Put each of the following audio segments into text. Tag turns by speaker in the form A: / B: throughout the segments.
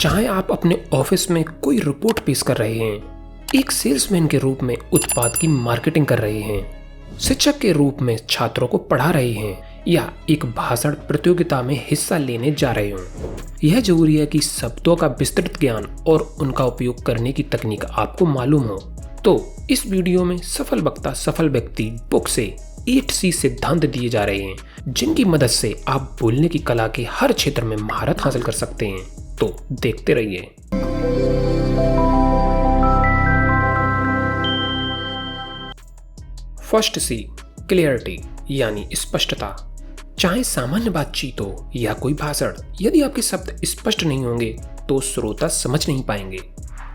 A: चाहे आप अपने ऑफिस में कोई रिपोर्ट पेश कर रहे हैं, एक सेल्समैन के रूप में उत्पाद की मार्केटिंग कर रहे हैं, शिक्षक के रूप में छात्रों को पढ़ा रहे हैं या एक भाषण प्रतियोगिता में हिस्सा लेने जा रहे हों, यह जरूरी है कि शब्दों का विस्तृत ज्ञान और उनका उपयोग करने की तकनीक आपको मालूम हो। तो इस वीडियो में सफल वक्ता सफल व्यक्ति बुक से 8C सिद्धांत दिए जा रहे हैं, जिनकी मदद से आप बोलने की कला के हर क्षेत्र में महारत हासिल कर सकते हैं। तो देखते रहिए। फर्स्ट C, क्लियरिटी यानी स्पष्टता। चाहे सामान्य बातचीत हो या कोई भाषण, यदि आपके शब्द स्पष्ट नहीं होंगे तो श्रोता समझ नहीं पाएंगे।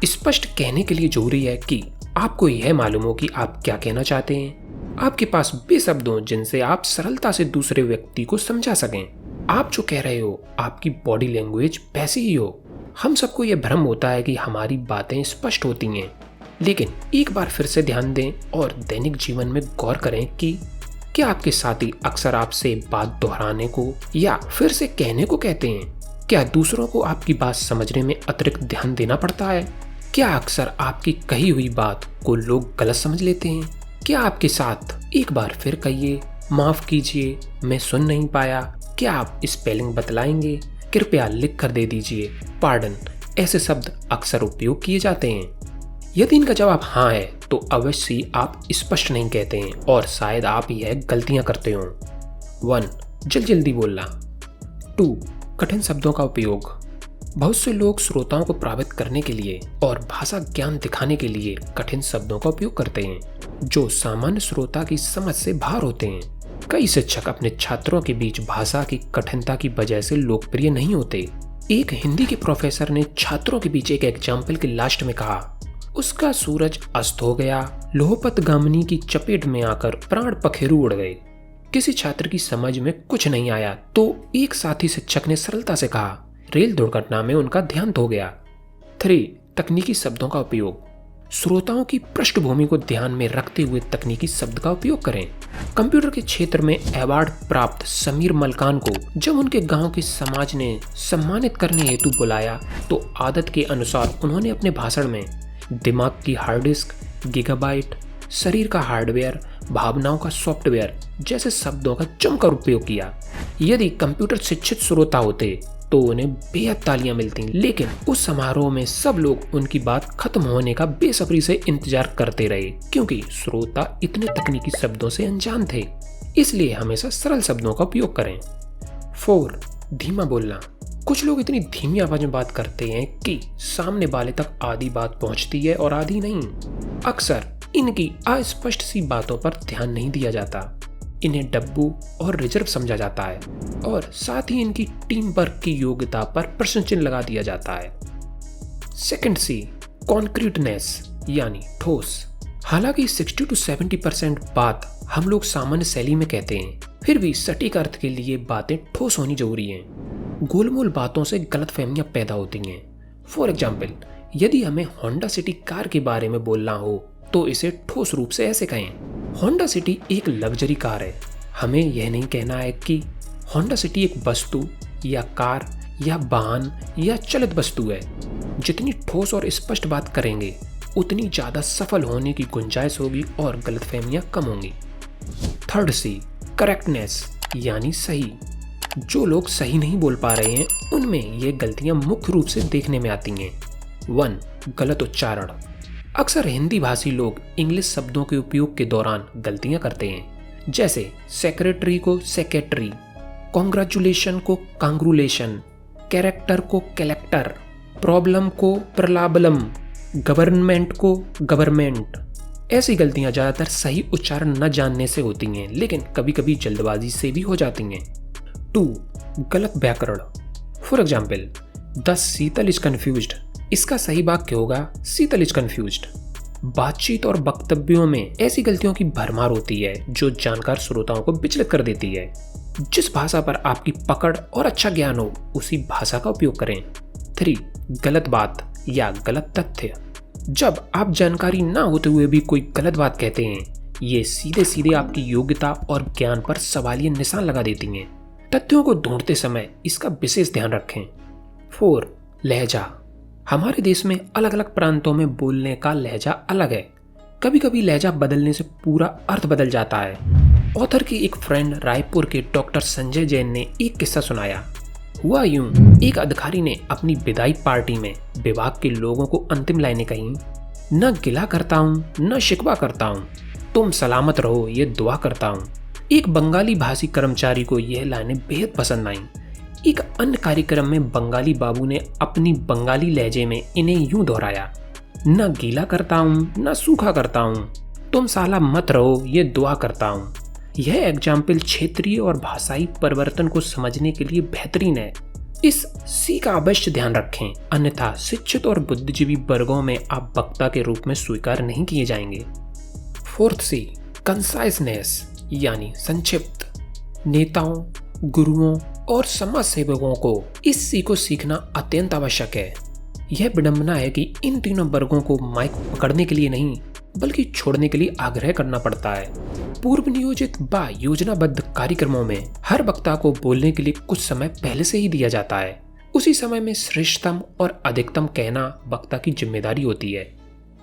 A: स्पष्ट कहने के लिए जरूरी है कि आपको यह मालूम हो कि आप क्या कहना चाहते हैं। आपके पास वे शब्द हों जिनसे आप सरलता से दूसरे व्यक्ति को समझा सकें। आप जो कह रहे हो, आपकी बॉडी लैंग्वेज वैसी ही हो। हम सबको यह भ्रम होता है कि हमारी बातें स्पष्ट होती हैं, लेकिन एक बार फिर से ध्यान दें और दैनिक जीवन में गौर करें कि क्या आपके साथी अक्सर आपसे बात दोहराने को या फिर से कहने को कहते हैं? क्या दूसरों को आपकी बात समझने में अतिरिक्त ध्यान देना पड़ता है? क्या अक्सर आपकी कही हुई बात को लोग गलत समझ लेते हैं? क्या आपके साथ एक बार फिर कहिए, माफ कीजिए, मैं सुन नहीं पाया, क्या आप स्पेलिंग बतलाएंगे, कृपया लिख कर दे दीजिए, पार्डन, ऐसे शब्द अक्सर उपयोग किए जाते हैं। यदि इनका जवाब हाँ है तो अवश्य ही आप स्पष्ट नहीं कहते हैं और शायद आप यह गलतियां करते हो। 1. जल्दी बोलना। 2. कठिन शब्दों का उपयोग। बहुत से लोग श्रोताओं को प्रभावित करने के लिए और भाषा ज्ञान दिखाने के लिए कठिन शब्दों का उपयोग करते हैं, जो सामान्य श्रोता की समझ से बाहर होते हैं। कई शिक्षक अपने छात्रों के बीच भाषा की कठिनता की वजह से लोकप्रिय नहीं होते। एक हिंदी के प्रोफेसर ने छात्रों के बीच एक एग्जाम्पल के लास्ट में कहा, उसका सूरज अस्त हो गया, लोहपत गामिनी की चपेट में आकर प्राण पखेरु उड़ गए। किसी छात्र की समझ में कुछ नहीं आया तो एक साथी शिक्षक ने सरलता से कहा, रेल दुर्घटना में उनका देहांत हो गया। 3. तकनीकी शब्दों का उपयोग। श्रोताओं की पृष्ठभूमि को ध्यान में रखते हुए तकनीकी शब्द का उपयोग करें। कंप्यूटर के क्षेत्र में अवार्ड प्राप्त समीर मलकान को जब उनके गांव के समाज ने सम्मानित करने हेतु बुलाया तो आदत के अनुसार उन्होंने अपने भाषण में दिमाग की हार्ड डिस्क, गीगाबाइट, शरीर का हार्डवेयर, भावनाओं का सॉफ्टवेयर जैसे शब्दों का जमकर उपयोग किया। यदि कंप्यूटर शिक्षित श्रोता होते तो उन्हें बेहद तालियां मिलती, लेकिन उस समारोह में सब लोग उनकी बात खत्म होने का बेसब्री से इंतजार करते रहे, क्योंकि श्रोता इतने तकनीकी शब्दों से अनजान थे। इसलिए हमेशा सरल शब्दों का उपयोग करें। 4. धीमा बोलना। कुछ लोग इतनी धीमी आवाज में बात करते हैं कि सामने वाले तक आधी बात पहुंचती है और आधी नहीं। अक्सर इनकी अस्पष्ट सी बातों पर ध्यान नहीं दिया जाता, इन्हें डब्बू और रिजर्व समझा जाता है और साथ ही इनकी टीम वर्क की योग्यता पर प्रश्न चिन्ह लगा दिया जाता है। 2. C, कॉन्क्रीटनेस यानी ठोस। हालांकि 60 to 70% बात हम लोग सामान्य शैली में कहते हैं, फिर भी सटीक अर्थ के लिए बातें ठोस होनी जरूरी हैं। गोलमोल बातों से गलतफहमियां पैदा होती हैं। फॉर एग्जाम्पल, यदि हमें होंडा सिटी कार के बारे में बोलना हो तो इसे ठोस रूप से ऐसे कहें, होंडा सिटी एक लग्जरी कार है। हमें यह नहीं कहना है कि होंडा सिटी एक वस्तु या कार या वाहन या चलित वस्तु है। जितनी ठोस और स्पष्ट बात करेंगे उतनी ज्यादा सफल होने की गुंजाइश होगी और गलतफहमियां कम होंगी। 3. C, करेक्टनेस यानी सही। जो लोग सही नहीं बोल पा रहे हैं उनमें ये गलतियां मुख्य रूप से देखने में आती हैं। 1. गलत उच्चारण। अक्सर हिंदी भाषी लोग इंग्लिश शब्दों के उपयोग के दौरान गलतियां करते हैं, जैसे सेक्रेटरी को सेक्रेटरी, कॉन्ग्रेचुलेशन को कांग्रुलेशन, कैरेक्टर को कैलेक्टर, प्रॉब्लम को प्रलाबलम, गवर्नमेंट को गवर्नमेंट। ऐसी गलतियां ज्यादातर सही उच्चारण न जानने से होती हैं, लेकिन कभी कभी जल्दबाजी से भी हो जाती हैं। 2. गलत व्याकरण। For example, the Sheetal is confused. इसका सही वाक्य होगा शीतल इज कन्फ्यूज्ड। बातचीत और वक्तव्यों में ऐसी गलतियों की भरमार होती है जो जानकार श्रोताओं को विचलित कर देती है। जिस भाषा पर आपकी पकड़ और अच्छा ज्ञान हो उसी भाषा का उपयोग करें। 3. गलत बात या गलत तथ्य। जब आप जानकारी ना होते हुए भी कोई गलत बात कहते हैं, ये सीधे सीधे आपकी योग्यता और ज्ञान पर सवालिया निशान लगा देती हैं। तथ्यों को ढूंढते समय इसका विशेष ध्यान रखें। 4. लहजा। हमारे देश में अलग अलग प्रांतों में बोलने का लहजा अलग है। कभी कभी लहजा बदलने से पूरा अर्थ बदल जाता है। ऑथर की एक फ्रेंड रायपुर के डॉक्टर संजय जैन ने एक किस्सा सुनाया। हुआ यूं, एक अधिकारी ने अपनी विदाई पार्टी में विभाग के लोगों को अंतिम लाइनें कहीं। न गिला करता हूँ न शिकवा करता हूँ, तुम सलामत रहो ये दुआ करता हूँ। एक बंगाली भाषी कर्मचारी को यह लाइनें बेहद पसंद आईं। एक अन्य कार्यक्रम में बंगाली बाबू ने अपनी बंगाली लहजे में इन्हें यूं दोहराया, न गीला करता हूँ न सूखा करता हूँ, तुम साला मत रहो ये दुआ करता हूँ। यह एग्जाम्पल क्षेत्रीय और भाषाई परिवर्तन को समझने के लिए बेहतरीन है। इस सी का अवश्य ध्यान रखें, अन्यथा शिक्षित और बुद्धिजीवी वर्गों में आप वक्ता के रूप में स्वीकार नहीं किए जाएंगे। फोर्थ सी, कंसाइजनेस यानी संक्षिप्त। नेताओं, गुरुओं और समाज सेवकों को इस सी को सीखना अत्यंत आवश्यक है। यह विडंबना है कि इन तीनों वर्गों को माइक पकड़ने के लिए नहीं बल्कि छोड़ने के लिए आग्रह करना पड़ता है। पूर्व नियोजित व योजनाबद्ध कार्यक्रमों में हर वक्ता को बोलने के लिए कुछ समय पहले से ही दिया जाता है। उसी समय में श्रेष्ठतम और अधिकतम कहना वक्ता की जिम्मेदारी होती है।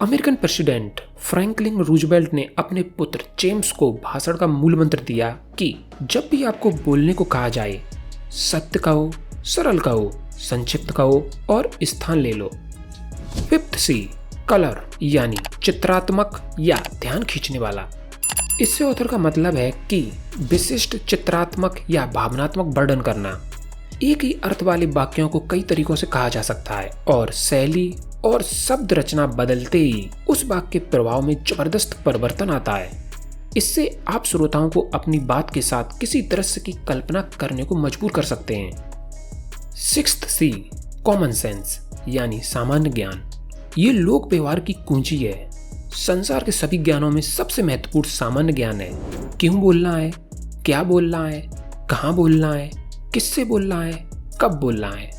A: अमेरिकन प्रेसिडेंट फ्रैंकलिन रूजवेल्ट ने अपने पुत्र जेम्स को भाषण का मूल मंत्र दिया कि जब भी आपको बोलने को कहा जाए, सत्य कहो, सरल कहो, संक्षिप्त कहो और स्थान ले लो। फिफ्थ सी, कलर यानी चित्रात्मक या ध्यान खींचने वाला। इससे ऑथर का मतलब है कि विशिष्ट चित्रात्मक या भावनात्मक वर्णन करना। एक ही अर्थ वाले वाक्यों को कई तरीकों से कहा जा सकता है और शैली और शब्द रचना बदलते ही उस वाक्य के प्रभाव में जबरदस्त परिवर्तन आता है। इससे आप श्रोताओं को अपनी बात के साथ किसी दृश्य की कल्पना करने को मजबूर कर सकते हैं। सिक्स्थ सी, कॉमन सेंस यानी सामान्य ज्ञान। ये लोक व्यवहार की कुंजी है। संसार के सभी ज्ञानों में सबसे महत्वपूर्ण सामान्य ज्ञान है। क्यों बोलना है, क्या बोलना है, कहाँ बोलना है, किससे बोलना है, कब बोलना है।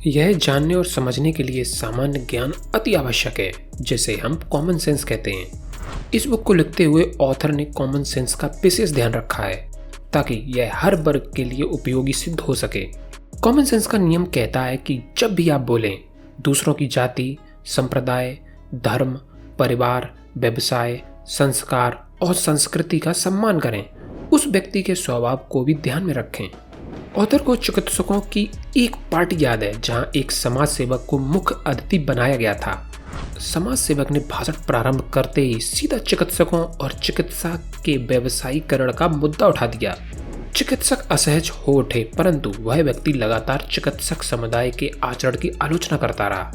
A: यह जानने और समझने के लिए सामान्य ज्ञान अति आवश्यक है, जिसे हम कॉमन सेंस कहते हैं। इस बुक को लिखते हुए ऑथर ने कॉमन सेंस का विशेष ध्यान रखा है ताकि यह हर वर्ग के लिए उपयोगी सिद्ध हो सके। कॉमन सेंस का नियम कहता है कि जब भी आप बोलें, दूसरों की जाति, संप्रदाय, धर्म, परिवार, व्यवसाय, संस्कार और संस्कृति का सम्मान करें। उस व्यक्ति के स्वभाव को भी ध्यान में रखें। ऑथर को चिकित्सकों की एक पार्टी याद है जहां एक समाज सेवक को मुख्य अतिथि बनाया गया था। समाज सेवक ने भाषण प्रारंभ करते ही सीधा चिकित्सकों और चिकित्सा के व्यवसायीकरण का मुद्दा उठा दिया। चिकित्सक असहज हो उठे, परंतु वह व्यक्ति लगातार चिकित्सक समुदाय के आचरण की आलोचना करता रहा।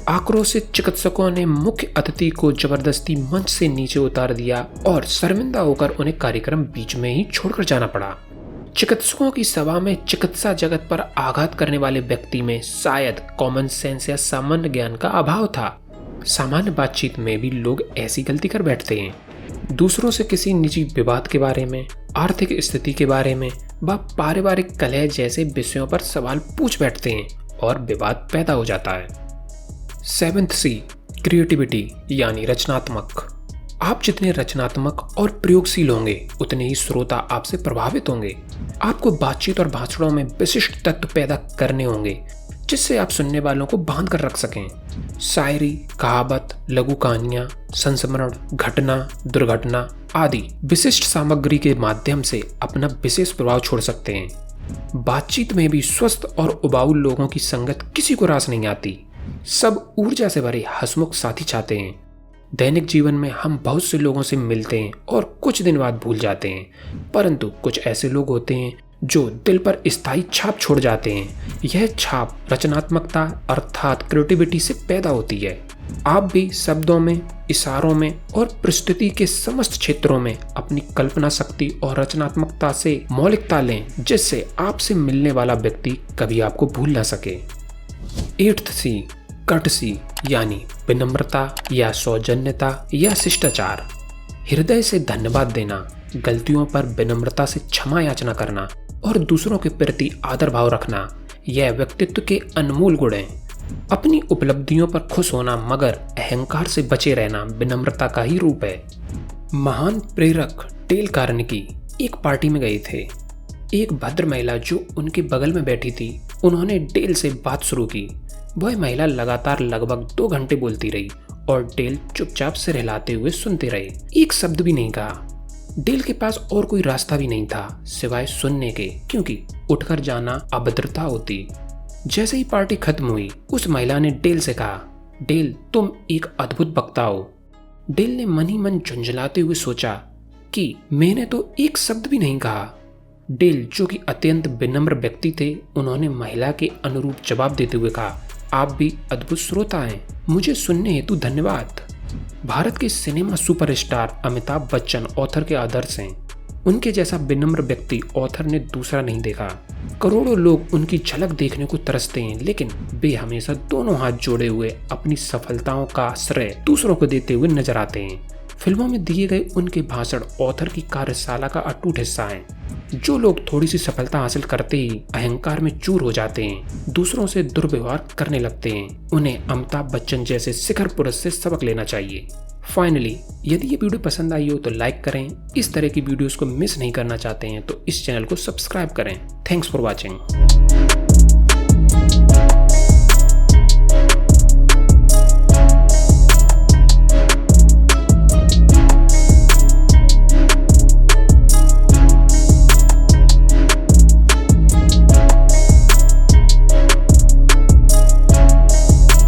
A: आक्रोशित चिकित्सकों ने मुख्य अतिथि को जबरदस्ती मंच से नीचे उतार दिया और शर्मिंदा होकर उन्हें कार्यक्रम बीच में ही छोड़कर जाना पड़ा। चिकित्सकों की सभा में चिकित्सा जगत पर आघात करने वाले व्यक्ति में शायद कॉमन सेंस या सामान्य ज्ञान का अभाव था। सामान्य बातचीत में भी लोग ऐसी गलती कर बैठते हैं। दूसरों से किसी निजी विवाद के बारे में, आर्थिक स्थिति के बारे में व पारिवारिक कलह जैसे विषयों पर सवाल पूछ बैठते हैं और विवाद पैदा हो जाता है। सेवेंथ सी, क्रिएटिविटी यानी रचनात्मक। आप जितने रचनात्मक और प्रयोगशील होंगे उतने ही श्रोता आपसे प्रभावित होंगे। आपको बातचीत और भाषणों में विशिष्ट तत्व पैदा करने होंगे जिससे आप सुनने वालों को बांध कर रख सकें। शायरी, कहावत, लघु कहानियां, संस्मरण, घटना, दुर्घटना आदि विशिष्ट सामग्री के माध्यम से अपना विशेष प्रभाव छोड़ सकते हैं। बातचीत में भी स्वस्थ और उबाऊ लोगों की संगत किसी को रास नहीं आती। सब ऊर्जा से भरे हंसमुख साथी चाहते हैं। दैनिक जीवन में हम बहुत से लोगों से मिलते हैं और कुछ दिन बाद भूल जाते हैं, परंतु कुछ ऐसे लोग होते हैं जो दिल पर स्थायी छाप छोड़ जाते हैं। यह छाप रचनात्मकता अर्थात क्रिएटिविटी से पैदा होती है। आप भी शब्दों में, इशारों में और प्रस्तुति के समस्त क्षेत्रों में अपनी कल्पना शक्ति और रचनात्मकता से मौलिकता लें, जिससे आपसे मिलने वाला व्यक्ति कभी आपको भूल ना सके। एट्थ सी, कर्टसी यानी विनम्रता या सौजन्यता या शिष्टाचार। हृदय से धन्यवाद देना, गलतियों पर विनम्रता से क्षमा याचना करना और दूसरों के प्रति आदर भाव रखना, यह व्यक्तित्व के अनमोल गुण हैं। अपनी उपलब्धियों पर खुश होना मगर अहंकार से बचे रहना विनम्रता का ही रूप है। महान प्रेरक डेल कार्नेगी एक पार्टी में गए थे। एक भद्र महिला जो उनके बगल में बैठी थी उन्होंने डेल से बात शुरू की। वह महिला लगातार लगभग 2 घंटे बोलती रही और डेल चुपचाप सिर हिलाते हुए सुनते रहे। एक शब्द भी नहीं कहा। डेल के पास और कोई रास्ता भी नहीं था सिवाय सुनने के, क्योंकि उठकर जाना अभद्रता होती। जैसे ही पार्टी खत्म हुई, उस महिला ने डेल से कहा, डेल तुम एक अद्भुत वक्ता हो। डेल ने मन ही मन झुंझलाते हुए सोचा कि मैंने तो एक शब्द भी नहीं कहा। डेल, जो कि अत्यंत विनम्र व्यक्ति थे, उन्होंने महिला के अनुरूप जवाब देते हुए कहा, आप भी अद्भुत श्रोता हैं, मुझे सुनने हेतु धन्यवाद। भारत के cinema superstar Amitabh Bachchan author के आदर्श हैं। उनके जैसा विनम्र व्यक्ति ऑथर ने दूसरा नहीं देखा। करोड़ों लोग उनकी झलक देखने को तरसते हैं, लेकिन वे हमेशा दोनों हाथ जोड़े हुए अपनी सफलताओं का श्रेय दूसरों को देते हुए नजर आते हैं। फिल्मों में दिए गए उनके भाषण ऑथर की कार्यशाला का अटूट हिस्सा हैं। जो लोग थोड़ी सी सफलता हासिल करते ही अहंकार में चूर हो जाते हैं, दूसरों से दुर्व्यवहार करने लगते हैं, उन्हें अमिताभ बच्चन जैसे शिखर पुरुष से सबक लेना चाहिए। फाइनली, यदि ये वीडियो पसंद आई हो तो लाइक करें। इस तरह की वीडियोस को मिस नहीं करना चाहते हैं तो इस चैनल को सब्सक्राइब करें। Thanks for watching.